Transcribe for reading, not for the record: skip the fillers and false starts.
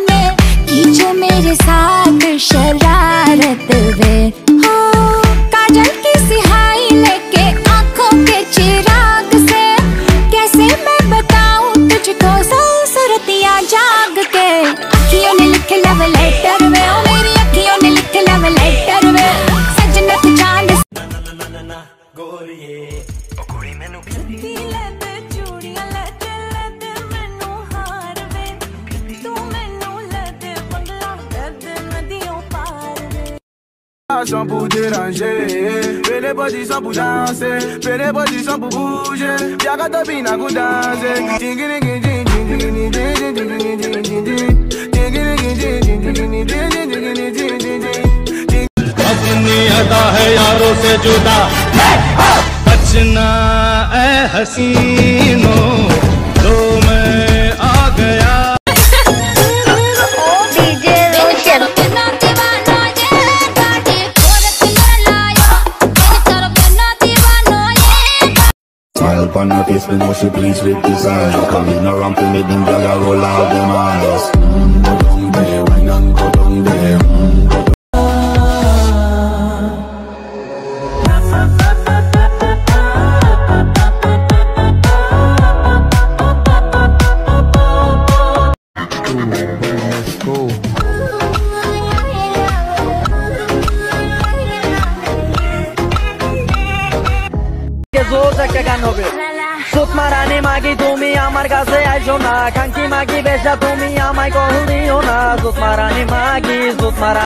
तूने की जो मेरे साथ शरारत वे हो। काजल की सिहाई लेके आंखों के चिराग से कैसे मैं बताऊं तुझको सूरतियां जाग के। अखियों ने लिख लव लेटर वे, ओ मेरी अखियों ने लिख लव लेटर वे। सजनत चांद गोरिए ओ कुड़ी मैनू sont pour déranger, fais les body sont pour danser, fais les body sont pour bouger. Y'a qu'à te bina pour danser. अपनी अदा है यारों से जुदा, बचना ऐ हसीनों, तो मैं आ गया। Smile upon her face, we know she pleased with desire. Come in around to me, them girl a roll out them eyes. Go down there, why not go down there? Let's go. জোর একটা গান হবে। সুত মারানি মাগি তুমি আমার কাছে আইসো না, খাঙ্কি মাগি বেশা তুমি আমায় কল দিও না। সুত মারানি মাগি সুত মারা